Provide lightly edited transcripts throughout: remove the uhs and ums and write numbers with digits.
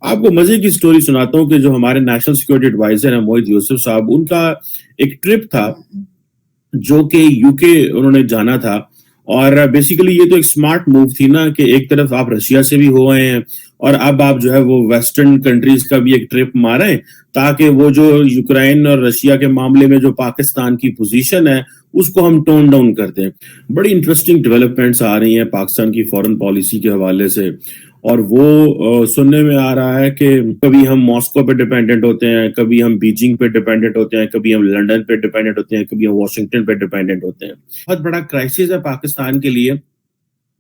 आपको मजे की स्टोरी सुनाता हूँ कि जो हमारे नेशनल सिक्योरिटी एडवाइजर हैं मोहित यूसुफ साहब, उनका एक ट्रिप था जो कि यूके उन्होंने जाना था। और बेसिकली ये तो एक स्मार्ट मूव थी ना कि एक तरफ आप रशिया से भी हो आए हैं और अब आप जो है वो वेस्टर्न कंट्रीज का भी एक ट्रिप मारें, ताकि वो जो यूक्रेन और रशिया के मामले में जो पाकिस्तान की पोजीशन है उसको हम टोन डाउन कर दें। बड़ी इंटरेस्टिंग डेवलपमेंट्स आ रही हैं पाकिस्तान की फॉरेन पॉलिसी के हवाले से। और वो सुनने में आ रहा है कि कभी हम मॉस्को पे डिपेंडेंट होते हैं, कभी हम बीजिंग पे डिपेंडेंट होते हैं, कभी हम लंदन पे डिपेंडेंट होते हैं, कभी हम वॉशिंगटन पे डिपेंडेंट होते हैं। बहुत बड़ा क्राइसिस है पाकिस्तान के लिए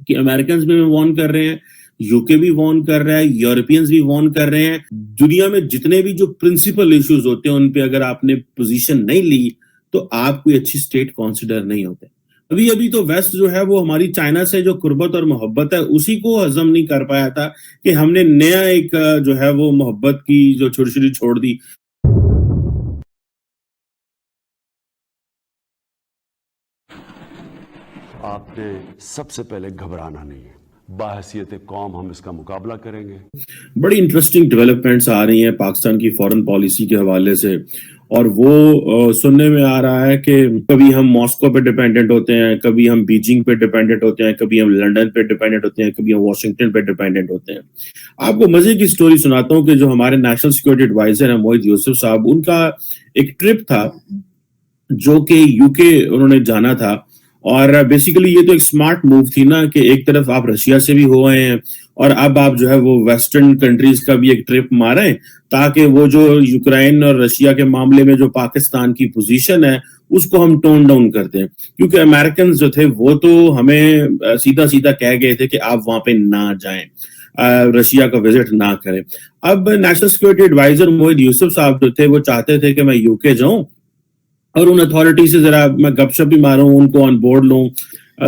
कि अमेरिकन भी वार्न कर रहे हैं, यूके भी वार्न कर रहा है, यूरोपियंस भी वार्न कर रहे हैं। दुनिया में जितने भी जो प्रिंसिपल इश्यूज होते हैं उन पे अगर आपने पोजीशन नहीं ली तो आप कोई अच्छी स्टेट कॉन्सिडर नहीं होते। अभी अभी तो वेस्ट जो है वो हमारी चाइना से जो कुर्बत और मोहब्बत है उसी को हजम नहीं कर पाया था कि हमने नया एक जो है वो मोहब्बत की जो छुरछुरी छोड़ दी। आपने सबसे पहले घबराना नहीं है, बाहसियत कौम हम इसका मुकाबला करेंगे। बड़ी इंटरेस्टिंग डेवलपमेंट्स आ रही हैं पाकिस्तान की फॉरेन पॉलिसी के हवाले से। और वो सुनने में आ रहा है कि कभी हम मॉस्को पे डिपेंडेंट होते हैं, कभी हम बीजिंग पे डिपेंडेंट होते हैं, कभी हम लंदन पे डिपेंडेंट होते हैं, कभी हम वॉशिंगटन पे डिपेंडेंट होते हैं। आपको मजे की स्टोरी सुनाता हूँ कि जो हमारे नेशनल सिक्योरिटी एडवाइजर हैं मोहित यूसुफ साहब, उनका एक ट्रिप था जो कि यूके उन्होंने जाना था। और बेसिकली ये तो एक स्मार्ट मूव थी ना कि एक तरफ आप रशिया से भी हो आए हैं और अब आप जो है वो वेस्टर्न कंट्रीज का भी एक ट्रिप मारें, ताकि वो जो यूक्रेन और रशिया के मामले में जो पाकिस्तान की पोजीशन है उसको हम टोन डाउन कर दें। क्योंकि अमेरिकन जो थे वो तो हमें सीधा सीधा कह गए थे कि आप वहां पे ना जाएं, रशिया का विजिट ना करें। अब नेशनल सिक्योरिटी एडवाइजर मोहित यूसुफ साहब जो थे वो चाहते थे कि मैं यूके जाऊं और उन अथॉरिटी से जरा मैं गपशप भी मारूं, उनको ऑन बोर्ड लूं।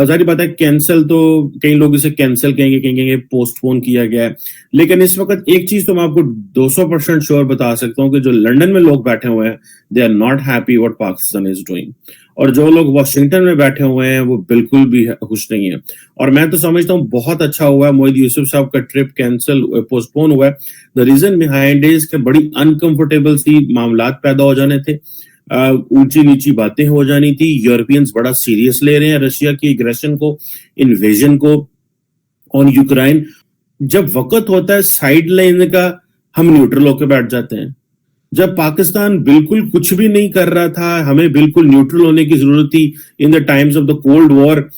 सारी बात है, कैंसिल तो कई लोग इसे कैंसिल कहेंगे पोस्टपोन किया गया है। लेकिन इस वक्त एक चीज तो मैं आपको 200% श्योर बता सकता हूं कि जो लंदन में लोग बैठे हुए हैं they are not happy what Pakistan is doing, और जो लोग वॉशिंगटन में बैठे हुए हैं वो बिल्कुल भी खुश नहीं है। और मैं तो समझता हूँ बहुत अच्छा हुआ है मोहित यूसुफ साहब का ट्रिप कैंसिल पोस्टपोन हुआ है। द रीजन बिहाइंड इज कि बड़ी अनकंफर्टेबल सी मामलात पैदा हो जाने थे, ऊंची नीची बातें हो जानी थी। यूरोपियंस बड़ा सीरियस ले रहे हैं रशिया की एग्रेशन को, इन्वेजन को ऑन यूक्रेन। जब वक्त होता है साइड लाइन का हम न्यूट्रल होकर बैठ जाते हैं। जब पाकिस्तान बिल्कुल कुछ भी नहीं कर रहा था, हमें बिल्कुल न्यूट्रल होने की जरूरत थी in the times of the cold war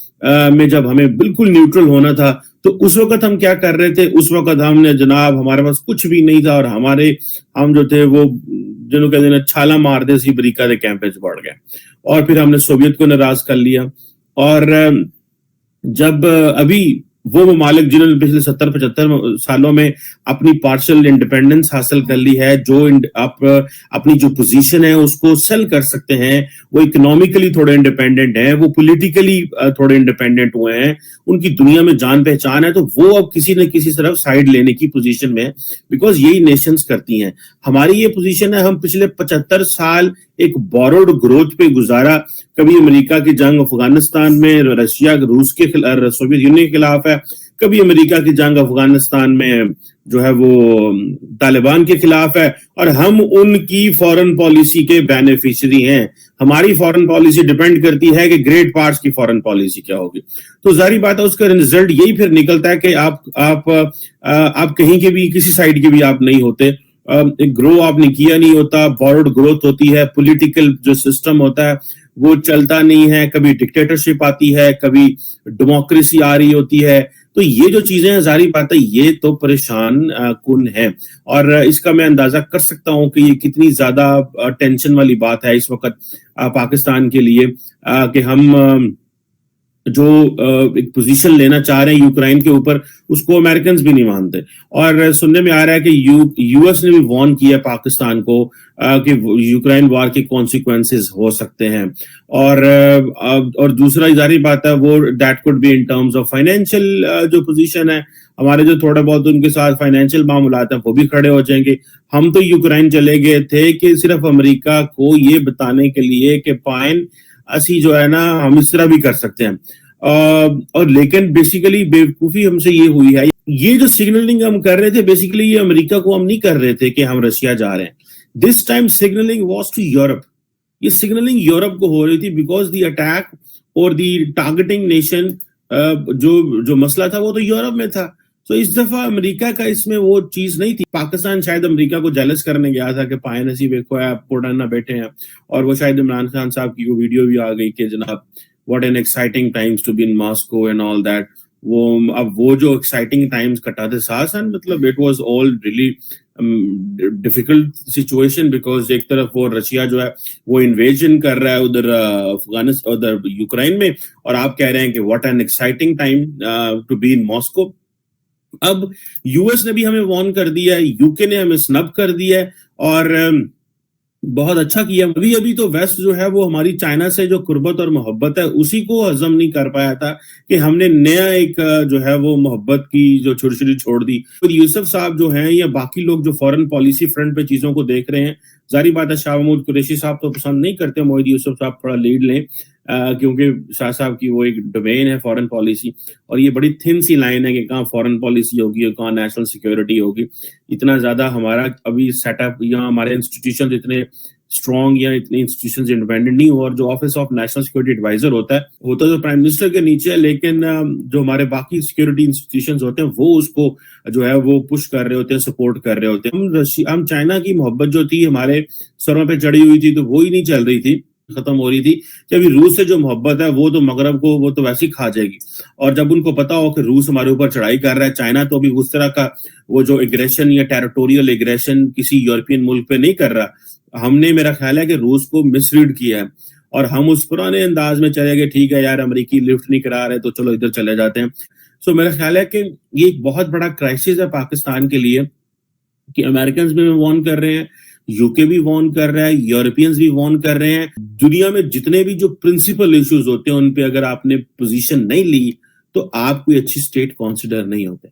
में, जब हमें बिल्कुल न्यूट्रल होना था तो उस वक्त हम क्या कर रहे थे? उस वक्त हमने जनाब हमारे पास कुछ भी नहीं था और हम जो थे वो जिन्हों कहते हैं छाला मार दे सी अमरीका के कैंप च बढ़ गए और फिर हमने सोवियत को नाराज कर लिया। और जब अभी वो ममालिक जिन्होंने पिछले 70-75 सालों में अपनी पार्शियल इंडिपेंडेंस हासिल कर ली है, जो आप अपनी जो पोजीशन है उसको सेल कर सकते हैं, वो इकोनॉमिकली थोड़े इंडिपेंडेंट हैं, वो पॉलिटिकली थोड़े इंडिपेंडेंट हुए हैं, उनकी दुनिया में जान पहचान है, तो वो अब किसी न किसी तरफ साइड लेने की पोजीशन में है, बिकॉज यही नेशंस करती हैं। हमारी ये पोजीशन है, हम पिछले 75 साल एक बोरोड ग्रोथ पे गुजारा। कभी अमेरिका की जंग अफगानिस्तान में रशिया रूस के खिलाफ, सोवियत यूनियन के खिलाफ है, कभी अमेरिका की जंग अफगानिस्तान में जो है वो तालिबान के खिलाफ है, और हम उनकी फॉरेन पॉलिसी के बेनिफिशियरी हैं। हमारी फॉरेन पॉलिसी डिपेंड करती है कि ग्रेट पार्ट्स की फॉरेन पॉलिसी क्या होगी। तो जाहिर बात है उसका रिजल्ट यही फिर निकलता है कि आप कहीं के भी किसी साइड के भी आप नहीं होते, ग्रो आपने किया नहीं होता, बॉरोड ग्रोथ होती है, पॉलिटिकल जो सिस्टम होता है वो चलता नहीं है, कभी डिक्टेटरशिप आती है, कभी डेमोक्रेसी आ रही होती है। तो ये जो चीजें हैं जाहिर बात है ये तो परेशान कुन है, और इसका मैं अंदाजा कर सकता हूं कि ये कितनी ज्यादा टेंशन वाली बात है इस वक्त पाकिस्तान के लिए, कि हम जो एक पोजीशन लेना चाह रहे हैं यूक्रेन के ऊपर उसको अमेरिकन भी नहीं मानते। और सुनने में आ रहा है कि यूएस ने भी वार्न किया पाकिस्तान को कि यूक्रेन वॉर के कॉन्सिक्वेंसेस हो सकते हैं। और दूसरा जारी बात है वो that could be in terms of financial जो पोजीशन है, हमारे जो थोड़ा बहुत उनके साथ फाइनेंशियल मामलात हैं वो भी खड़े हो जाएंगे। हम तो यूक्रेन चले गए थे कि सिर्फ अमेरिका को ये बताने के लिए कि फाइन असी जो है ना हम इस तरह भी कर सकते हैं। और लेकिन बेसिकली बेवकूफी हमसे ये हुई है, ये जो सिग्नलिंग हम कर रहे थे बेसिकली ये अमेरिका को हम नहीं कर रहे थे कि हम रशिया जा रहे हैं। This time signalling was to Europe. ये सिग्नलिंग यूरोप को हो रही थी बिकॉज द अटैक और द टारगेटिंग नेशन जो मसला था वो तो यूरोप में था। तो इस दफा अमेरिका का इसमें वो चीज नहीं थी। पाकिस्तान शायद अमेरिका को जेलस करने गया था कि पाए नसीब देखो आप कोडाना बैठे हैं, और वो शायद इमरान खान साहब की वो वीडियो भी आ गई कि जनाब what an exciting times to be in Moscow and all that. वो अब वो जो एक्साइटिंग टाइम्स कटाते साथ मतलब it was all really difficult situation because एक तरफ वो रशिया जो है वो इन्वेजन कर रहा है उधर अफगानिस्तान उधर यूक्रेन में, और आप कह रहे हैं कि what an exciting time to be in Moscow. अब यूएस ने भी हमें वार्न कर दिया है, यूके ने हमें स्नब कर दिया है, और बहुत अच्छा किया। अभी अभी तो वेस्ट जो है वो हमारी चाइना से जो कुर्बत और मोहब्बत है उसी को हजम नहीं कर पाया था कि हमने नया एक जो है वो मोहब्बत की जो छुरछुरी छोड़ दी। तो यूसुफ साहब जो हैं या बाकी लोग जो फॉरेन पॉलिसी फ्रंट पे चीजों को देख रहे हैं, जारी बात है शाह महमूद कुरैशी साहब तो पसंद नहीं करते मोहित यूसुफ साहब थोड़ा लीड लें, क्योंकि शाह साहब की वो एक डोमेन है फॉरेन पॉलिसी, और ये बड़ी थिन सी लाइन है कि कहाँ फॉरेन पॉलिसी होगी और कहाँ नेशनल सिक्योरिटी होगी। इतना ज्यादा हमारा अभी सेटअप या हमारे इंस्टीट्यूशन इतने स्ट्रॉन्ग या इतने इंस्टीट्यूशन इंडिपेंडेंट नहीं हो, और जो office of national security advisor होता है तो प्राइम मिनिस्टर के नीचे है, लेकिन जो हमारे बाकी सिक्योरिटी इंस्टीट्यूशंस होते हैं वो उसको जो है वो पुश कर रहे होते हैं, सपोर्ट कर रहे होते हैं। हम चाइना की मोहब्बत जो थी हमारे सरों पे चढ़ी हुई थी तो वो ही नहीं चल रही थी, खत्म हो रही थी कि अभी रूस से जो मोहब्बत है वो तो मगरब को वो तो वैसे ही खा जाएगी। और जब उनको पता हो कि रूस हमारे ऊपर चढ़ाई कर रहा है, चाइना तो अभी उस तरह का वो जो एग्रेशन या टेरिटोरियल एग्रेशन किसी यूरोपियन मुल्क पे नहीं कर रहा। हमने मेरा ख्याल है कि रूस को मिसरीड किया है और हम उस पुराने अंदाज में चले गए, ठीक है यार अमेरिकी लिफ्ट नहीं करा रहे तो चलो इधर चले जाते हैं। सो मेरा ख्याल है कि ये एक बहुत बड़ा क्राइसिस है पाकिस्तान के लिए कि अमेरिकन भी वार्न कर रहे हैं, यूके भी वार्न कर रहा है, यूरोपियंस भी वार्न कर रहे हैं। दुनिया में जितने भी जो प्रिंसिपल इश्यूज होते हैं उन पे अगर आपने पोजीशन नहीं ली तो आप कोई अच्छी स्टेट कंसिडर नहीं होते।